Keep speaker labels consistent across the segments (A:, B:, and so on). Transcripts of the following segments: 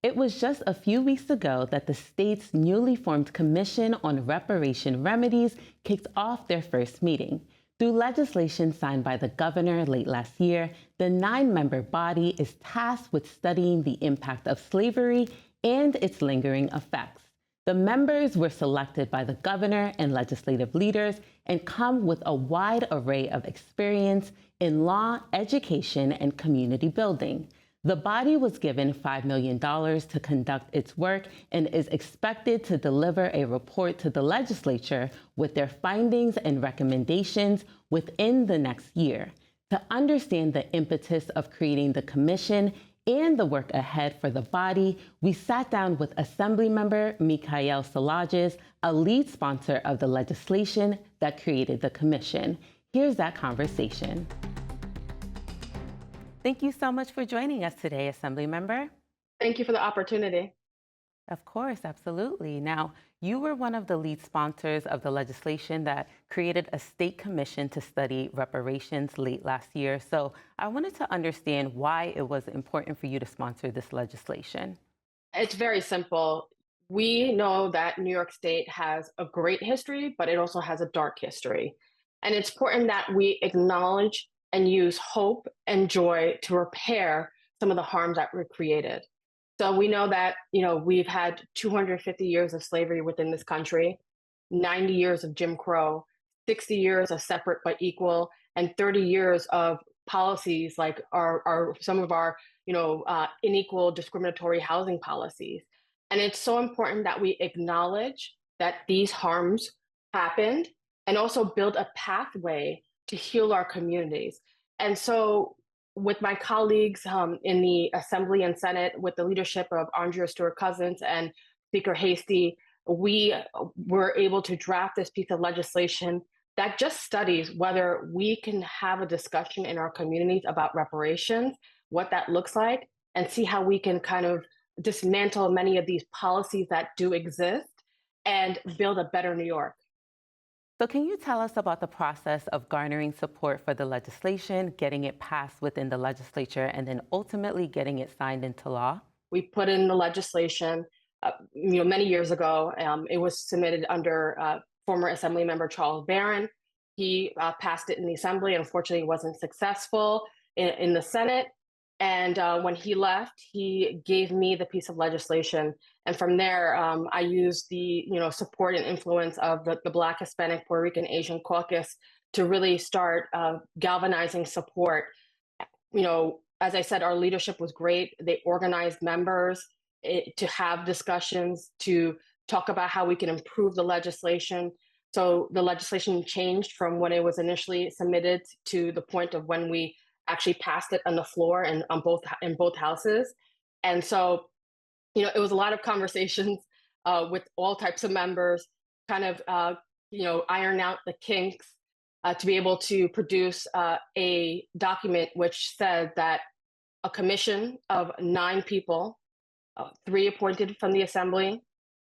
A: It was just a few weeks ago that the state's newly formed Commission on Reparation Remedies kicked off their first meeting. Through legislation signed by the governor late last year, the 9-member body is tasked with studying the impact of slavery and its lingering effects. The members were selected by the governor and legislative leaders and come with a wide array of experience in law, education, and community building. The body was given $5 million to conduct its work and is expected to deliver a report to the legislature with their findings and recommendations within the next year. To understand the impetus of creating the commission and the work ahead for the body, we sat down with Assemblymember Michaelle Solages, a lead sponsor of the legislation that created the commission. Here's that conversation. Thank you so much for joining us today, Assemblymember.
B: Thank you for the opportunity.
A: Of course, absolutely. Now, you were one of the lead sponsors of the legislation that created a state commission to study reparations late last year. So I wanted to understand why it was important for you to sponsor this legislation.
B: It's very simple. We know that New York State has a great history, but it also has a dark history. And it's important that we acknowledge and use hope and joy to repair some of the harms that were created. So we know that, we've had 250 years of slavery within this country, 90 years of Jim Crow, 60 years of separate but equal, and 30 years of policies like some of our, unequal discriminatory housing policies. And it's so important that we acknowledge that these harms happened and also build a pathway to heal our communities. And so with my colleagues in the Assembly and Senate, with the leadership of Andrea Stewart-Cousins and Speaker Hasty, we were able to draft this piece of legislation that just studies whether we can have a discussion in our communities about reparations, what that looks like, and see how we can kind of dismantle many of these policies that do exist and build a better New York.
A: So can you tell us about the process of garnering support for the legislation, getting it passed within the legislature, and then ultimately getting it signed into law?
B: We put in the legislation, many years ago. It was submitted under former Assembly member Charles Barron. He passed it in the Assembly. Unfortunately, it wasn't successful in the Senate. And when he left, he gave me the piece of legislation. And from there, I used the support and influence of the Black, Hispanic, Puerto Rican, Asian caucus to really start galvanizing support. As I said, our leadership was great. They organized members to have discussions, to talk about how we can improve the legislation. So the legislation changed from when it was initially submitted to the point of when we actually passed it on the floor and in both houses. And so, it was a lot of conversations with all types of members, kind of, iron out the kinks to be able to produce a document which said that a commission of 9 people, 3 appointed from the Assembly,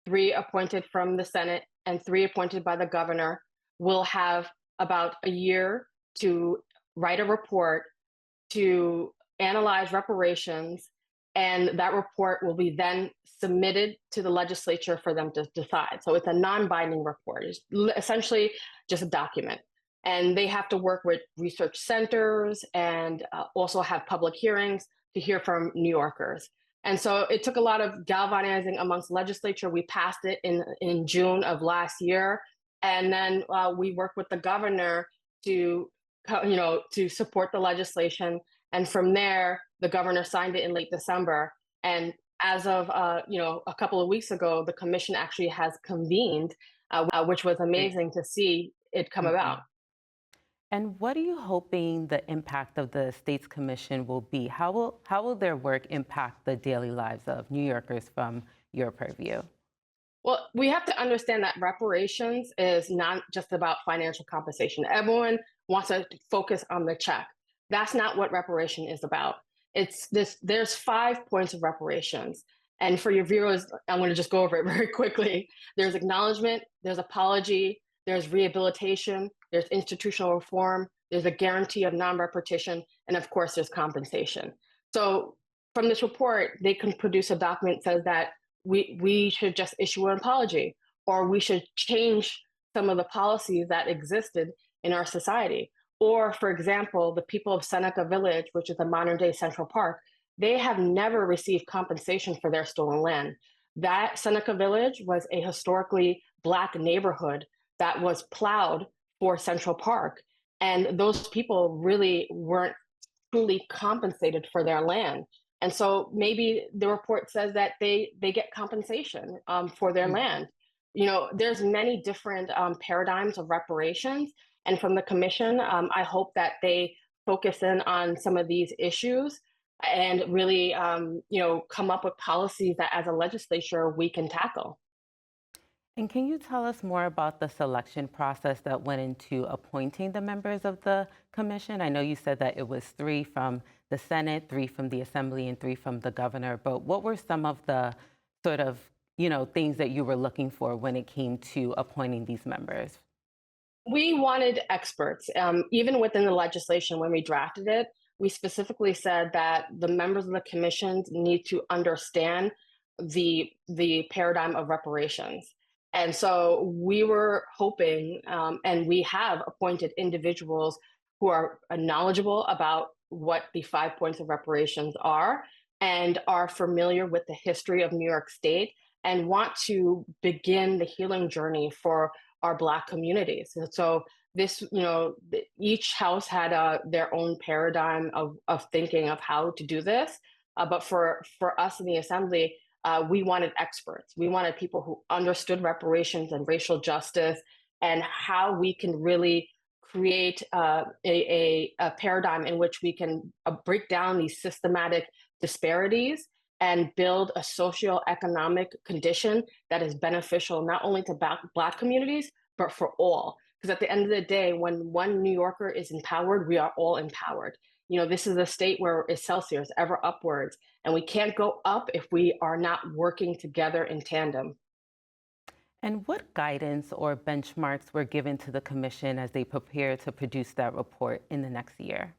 B: 3 appointed from the Senate, and 3 appointed by the governor, will have about a year to write a report to analyze reparations, and that report will be then submitted to the legislature for them to decide. So it's a non-binding report. It's essentially just a document. And they have to work with research centers and also have public hearings to hear from New Yorkers. And so it took a lot of galvanizing amongst the legislature. We passed it in June of last year. And then we worked with the governor to support the legislation. And from there, the governor signed it in late December. And as of, a couple of weeks ago, the commission actually has convened, which was amazing to see it come about.
A: And what are you hoping the impact of the state's commission will be? How will their work impact the daily lives of New Yorkers from your purview?
B: Well, we have to understand that reparations is not just about financial compensation. Everyone wants to focus on the check. That's not what reparation is about. It's this. There's 5 points of reparations. And for your viewers, I'm going to just go over it very quickly. There's acknowledgement, there's apology, there's rehabilitation, there's institutional reform, there's a guarantee of non-repetition, and of course, there's compensation. So from this report, they can produce a document that says that we should just issue an apology, or we should change some of the policies that existed in our society. Or, for example, the people of Seneca Village, which is a modern day Central Park, they have never received compensation for their stolen land. That Seneca Village was a historically Black neighborhood that was plowed for Central Park. And those people really weren't truly compensated for their land. And so maybe the report says that they get compensation for their
A: Mhm.
B: land. There's many different paradigms of reparations, and from the commission, I hope that they focus in on some of these issues and really, come up with policies that, as a legislature, we can tackle.
A: And can you tell us more about the selection process that went into appointing the members of the commission? I know you said that it was three from the Senate, three from the Assembly, and three from the governor, but what were some of the sort of, things that you were looking for when it came to appointing these members?
B: We wanted experts. Even within the legislation, when we drafted it, we specifically said that the members of the commissions need to understand the paradigm of reparations. And so we were hoping, and we have appointed individuals who are knowledgeable about what the 5 points of reparations are and are familiar with the history of New York State and want to begin the healing journey for our Black communities. And so this, each house had their own paradigm of thinking of how to do this. But for us in the assembly, we wanted experts. We wanted people who understood reparations and racial justice and how we can really create a paradigm in which we can break down these systematic disparities and build a socioeconomic condition that is beneficial not only to Black communities, but for all. Because at the end of the day, when one New Yorker is empowered, we are all empowered. This is a state where Excelsior is ever upwards, and we can't go up if we are not working together in tandem.
A: And what guidance or benchmarks were given to the commission as they prepare to produce that report in the next year?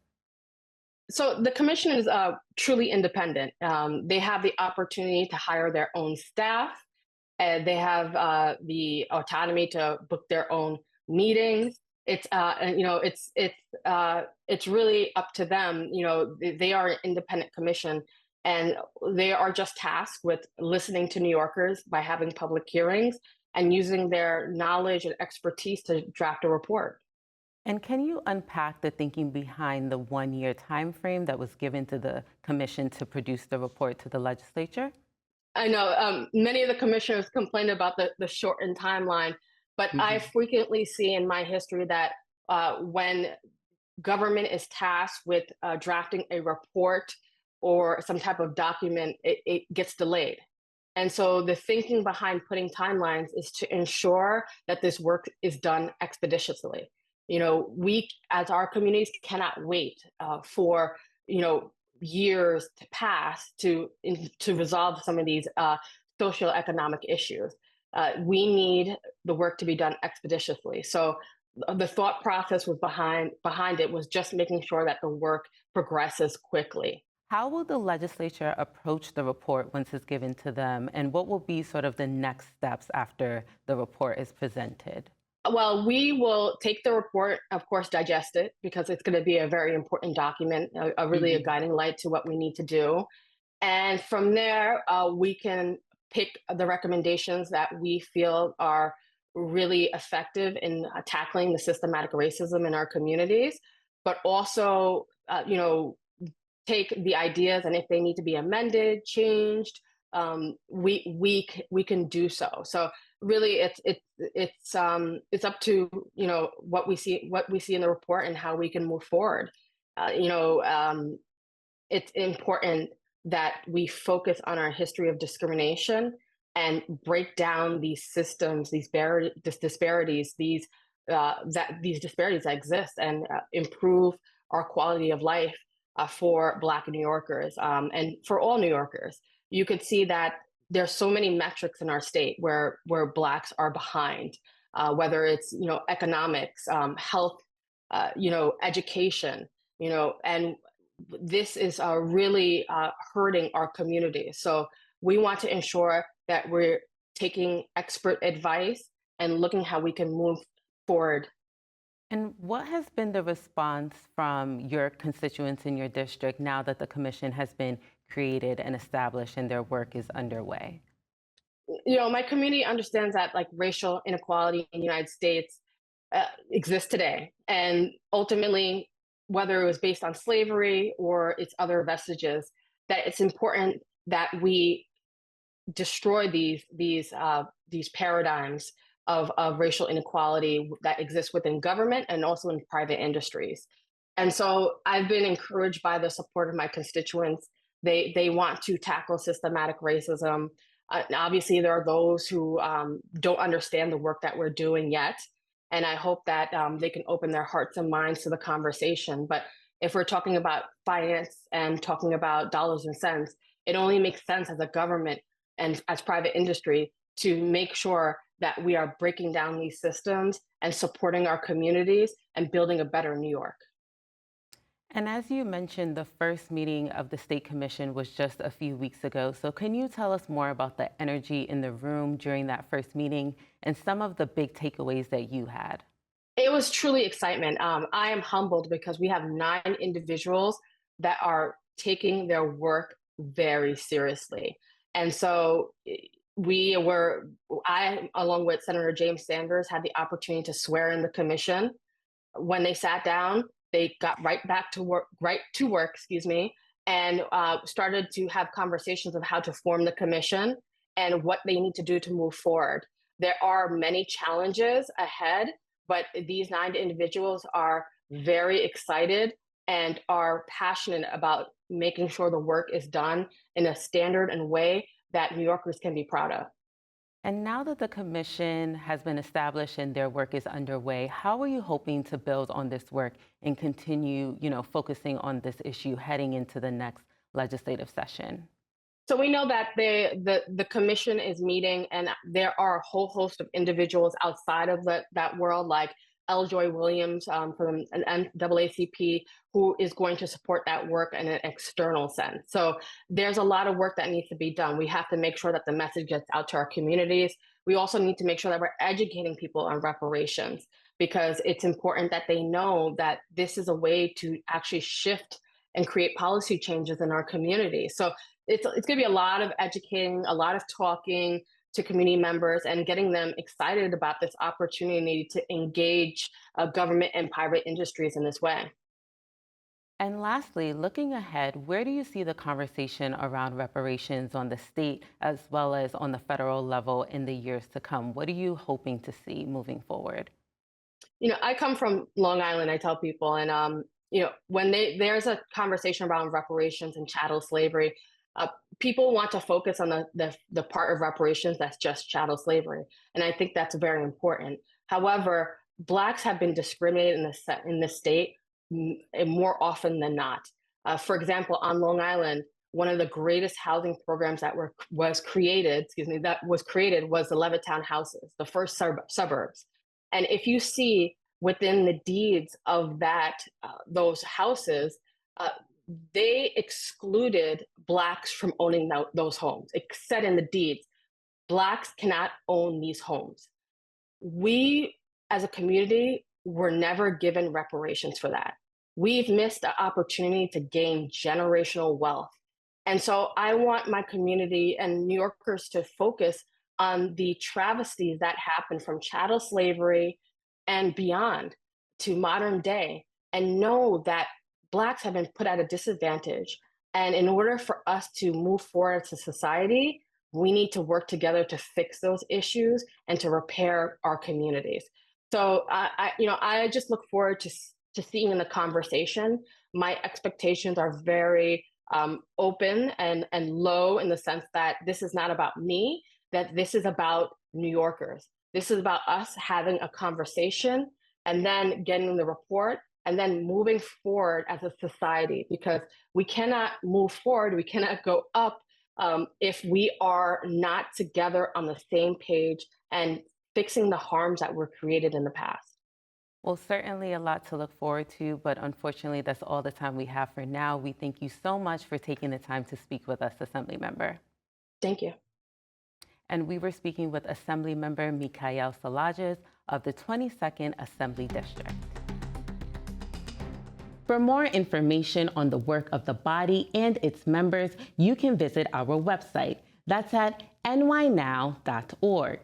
B: So the commission is truly independent. They have the opportunity to hire their own staff, and they have the autonomy to book their own meetings. It's really up to them. They are an independent commission, and they are just tasked with listening to New Yorkers by having public hearings and using their knowledge and expertise to draft a report.
A: And can you unpack the thinking behind the 1 year time frame that was given to the commission to produce the report to the legislature?
B: I know many of the commissioners complain about the shortened timeline, but I
A: Mhm.
B: frequently see in my history that when government is tasked with drafting a report or some type of document, it gets delayed. And so the thinking behind putting timelines is to ensure that this work is done expeditiously. We as our communities cannot wait for you know years to pass to resolve some of these socioeconomic issues. We need the work to be done expeditiously. So the thought process was behind it was just making sure that the work progresses quickly.
A: How will the legislature approach the report once it's given to them? And what will be sort of the next steps after the report is presented?
B: Well, we will take the report, of course, digest it because it's going to be a very important document, really a
A: Mhm.
B: guiding light to what we need to do. And from there, we can pick the recommendations that we feel are really effective in tackling the systematic racism in our communities, but also, take the ideas, and if they need to be amended, changed, we can do so. So really, it's up to what we see in the report and how we can move forward. Uh, you know, um, it's important that we focus on our history of discrimination and break down these systems, these disparities, these disparities that exist, and improve our quality of life for Black New Yorkers and for all New Yorkers. You could see that there's so many metrics in our state where Blacks are behind, whether it's economics, health, education, and this is really hurting our community. So we want to ensure that we're taking expert advice and looking how we can move forward.
A: And what has been the response from your constituents in your district now that the commission has been created and established and their work is underway?
B: My community understands that like racial inequality in the United States exists today, and ultimately, whether it was based on slavery or its other vestiges, that it's important that we destroy these paradigms of racial inequality that exists within government and also in private industries. And so I've been encouraged by the support of my constituents. They want to tackle systematic racism. Obviously, there are those who don't understand the work that we're doing yet, and I hope that they can open their hearts and minds to the conversation. But if we're talking about finance and talking about dollars and cents, it only makes sense as a government and as private industry to make sure that we are breaking down these systems and supporting our communities and building a better New York.
A: And as you mentioned, the first meeting of the State Commission was just a few weeks ago. So can you tell us more about the energy in the room during that first meeting and some of the big takeaways that you had?
B: It was truly excitement. I am humbled because we have 9 individuals that are taking their work very seriously. And so we were, I, along with Senator James Sanders, had the opportunity to swear in the commission. When they sat down, they got right to work, excuse me, and started to have conversations of how to form the commission and what they need to do to move forward. There are many challenges ahead, but these 9 individuals are very excited and are passionate about making sure the work is done in a standard and way that New Yorkers can be proud of.
A: And now that the commission has been established and their work is underway, how are you hoping to build on this work and continue, focusing on this issue heading into the next legislative session?
B: So we know that the commission is meeting, and there are a whole host of individuals outside of that world, like L. Joy Williams from an NAACP, who is going to support that work in an external sense. So there's a lot of work that needs to be done. We have to make sure that the message gets out to our communities. We also need to make sure that we're educating people on reparations, because it's important that they know that this is a way to actually shift and create policy changes in our community. So it's going to be a lot of educating, a lot of talking to community members and getting them excited about this opportunity to engage government and private industries in this way.
A: And lastly, looking ahead, where do you see the conversation around reparations on the state as well as on the federal level in the years to come? What are you hoping to see moving forward?
B: I come from Long Island, I tell people, and when there's a conversation around reparations and chattel slavery, uh, people want to focus on the part of reparations that's just chattel slavery, and I think that's very important. However, Blacks have been discriminated in the state more often than not. For example, on Long Island, one of the greatest housing programs was created, was the Levittown houses, the first suburbs. And if you see within the deeds of those houses, uh, they excluded Blacks from owning those homes. It said in the deeds, Blacks cannot own these homes. We, as a community, were never given reparations for that. We've missed the opportunity to gain generational wealth. And so I want my community and New Yorkers to focus on the travesties that happened from chattel slavery and beyond to modern day, and know that Blacks have been put at a disadvantage. And in order for us to move forward as a society, we need to work together to fix those issues and to repair our communities. So I just look forward to seeing in the conversation. My expectations are very open and low, in the sense that this is not about me, that this is about New Yorkers. This is about us having a conversation and then getting the report and then moving forward as a society, because we cannot move forward, we cannot go up if we are not together on the same page and fixing the harms that were created in the past.
A: Well, certainly a lot to look forward to, but unfortunately, that's all the time we have for now. We thank you so much for taking the time to speak with us, Assemblymember.
B: Thank you.
A: And we were speaking with Assemblymember Michaelle Solages of the 22nd Assembly District. For more information on the work of the body and its members, you can visit our website. That's at nynow.org.